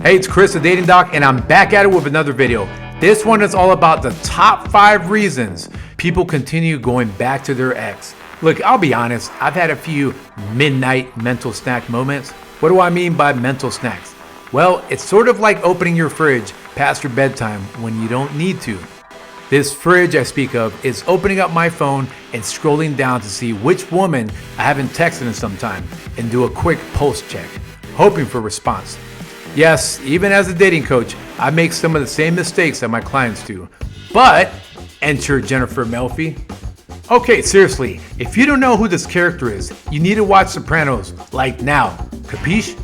Hey, it's Chris, the Dating Doc, and I'm back at it with another video. This one is all about the top 5 reasons people continue going back to their ex. Look, I'll be honest, I've had a few midnight mental snack moments. What do I mean by mental snacks? Well, it's sort of like opening your fridge past your bedtime when you don't need to. This fridge I speak of is opening up my phone and scrolling down to see which woman I haven't texted in some time and do a quick pulse check, hoping for a response. Yes, even as a dating coach, I make some of the same mistakes that my clients do. But, enter Jennifer Melfi. Okay, seriously, if you don't know who this character is, you need to watch Sopranos, like now, capiche?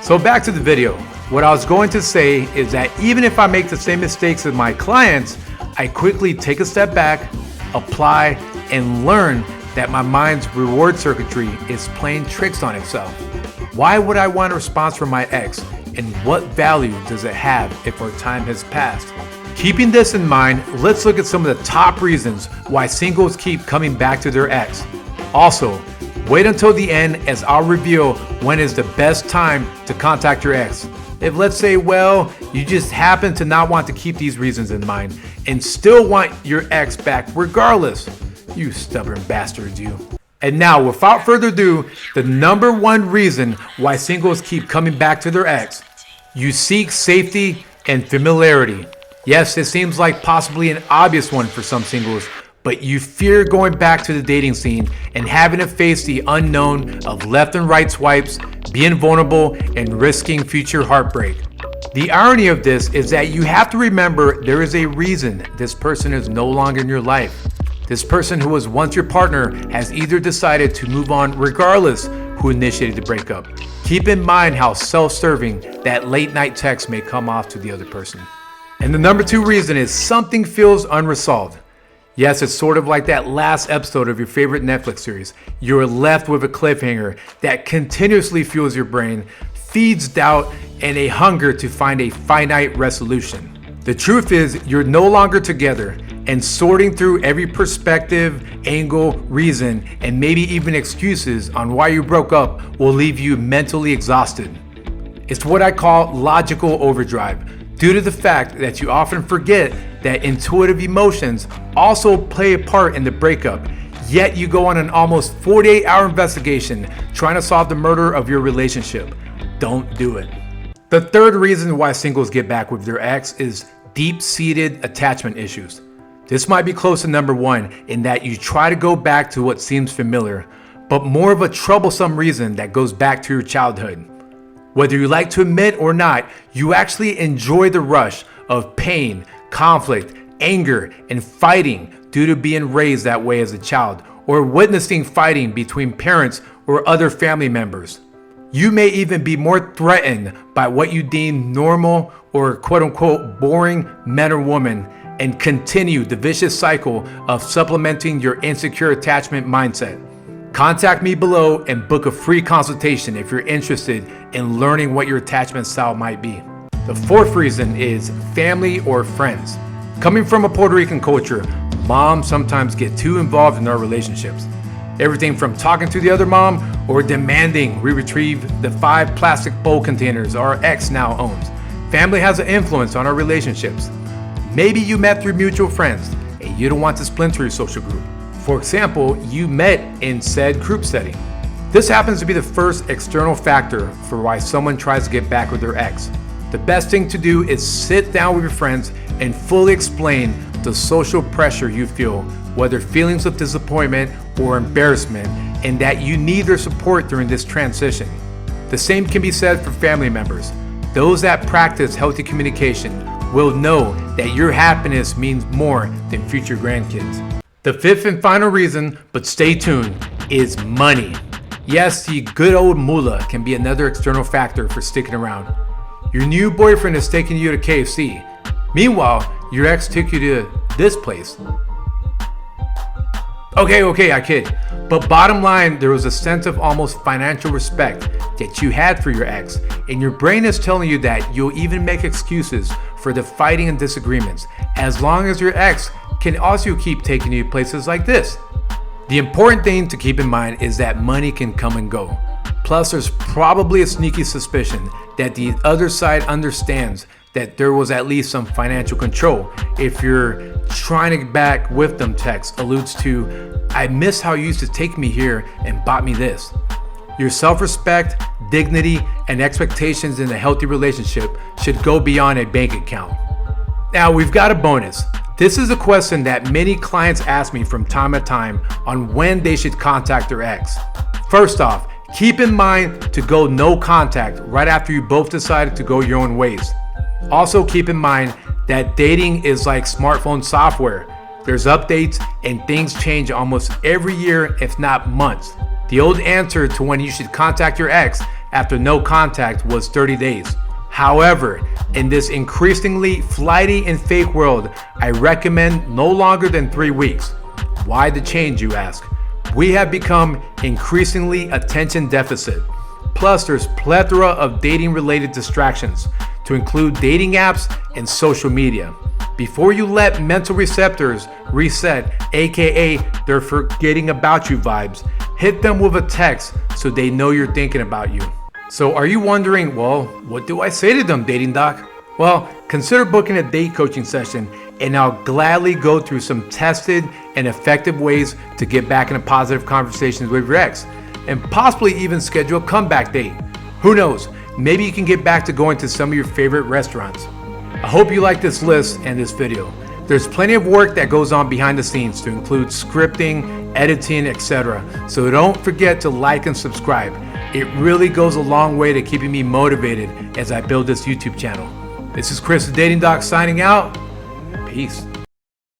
So back to the video. What I was going to say is that even if I make the same mistakes as my clients, I quickly take a step back, apply, and learn that my mind's reward circuitry is playing tricks on itself. Why would I want a response from my ex? And what value does it have if our time has passed? Keeping this in mind, let's look at some of the top reasons why singles keep coming back to their ex. Also, wait until the end as I'll reveal when is the best time to contact your ex. If let's say, well, you just happen to not want to keep these reasons in mind and still want your ex back regardless. You stubborn bastards, you. And now, without further ado, the number 1 reason why singles keep coming back to their ex. You seek safety and familiarity. Yes, it seems like possibly an obvious one for some singles, but you fear going back to the dating scene and having to face the unknown of left and right swipes, being vulnerable, and risking future heartbreak. The irony of this is that you have to remember there is a reason this person is no longer in your life. This person who was once your partner has either decided to move on regardless who initiated the breakup. Keep in mind how self-serving that late night text may come off to the other person. And the number 2 reason is something feels unresolved. Yes, it's sort of like that last episode of your favorite Netflix series. You're left with a cliffhanger that continuously fuels your brain, feeds doubt, and a hunger to find a finite resolution. The truth is, you're no longer together, and sorting through every perspective, angle, reason, and maybe even excuses on why you broke up will leave you mentally exhausted. It's what I call logical overdrive, due to the fact that you often forget that intuitive emotions also play a part in the breakup, yet you go on an almost 48-hour investigation trying to solve the murder of your relationship. Don't do it. The 3rd reason why singles get back with their ex is deep-seated attachment issues. This might be close to number 1 in that you try to go back to what seems familiar, but more of a troublesome reason that goes back to your childhood. Whether you like to admit or not, you actually enjoy the rush of pain, conflict, anger, and fighting due to being raised that way as a child, or witnessing fighting between parents or other family members. You may even be more threatened by what you deem normal or quote-unquote boring men or women, and continue the vicious cycle of supplementing your insecure attachment mindset. Contact me below and book a free consultation if you're interested in learning what your attachment style might be. The 4th reason is family or friends. Coming from a Puerto Rican culture, moms sometimes get too involved in our relationships. Everything from talking to the other mom or demanding we retrieve the 5 plastic bowl containers our ex now owns. Family has an influence on our relationships. Maybe you met through mutual friends and you don't want to splinter your social group. For example, you met in said group setting. This happens to be the first external factor for why someone tries to get back with their ex. The best thing to do is sit down with your friends and fully explain the social pressure you feel, whether feelings of disappointment or embarrassment, and that you need their support during this transition. The same can be said for family members. Those that practice healthy communication will know that your happiness means more than future grandkids. The 5th and final reason, but stay tuned, is money. Yes, the good old moolah can be another external factor for sticking around. Your new boyfriend is taking you to KFC. Meanwhile, your ex took you to this place. Okay, I kid. But bottom line, there was a sense of almost financial respect that you had for your ex, and your brain is telling you that you'll even make excuses for the fighting and disagreements, as long as your ex can also keep taking you places like this. The important thing to keep in mind is that money can come and go. Plus, there's probably a sneaky suspicion that the other side understands that there was at least some financial control. If you're trying to get back with them text alludes to, I miss how you used to take me here and bought me this. Your self-respect, dignity, and expectations in a healthy relationship should go beyond a bank account. Now, we've got a bonus. This is a question that many clients ask me from time to time on when they should contact their ex. First off, keep in mind to go no contact right after you both decided to go your own ways. Also keep in mind that dating is like smartphone software. There's updates and things change almost every year, if not months. The old answer to when you should contact your ex after no contact was 30 days. However, in this increasingly flighty and fake world, I recommend no longer than 3 weeks. Why the change, you ask? We have become increasingly attention deficit. Plus, there's plethora of dating related distractions, to include dating apps and social media. Before you let mental receptors reset, aka they're forgetting about you vibes, hit them with a text so they know you're thinking about you. So are you wondering, well, what do I say to them, Dating Doc? Well, consider booking a date coaching session and I'll gladly go through some tested and effective ways to get back into positive conversations with your ex and possibly even schedule a comeback date. Who knows? Maybe you can get back to going to some of your favorite restaurants. I hope you like this list and this video. There's plenty of work that goes on behind the scenes to include scripting, editing, etc. So don't forget to like and subscribe. It really goes a long way to keeping me motivated as I build this YouTube channel. This is Chris, the Dating Doc, signing out. Peace.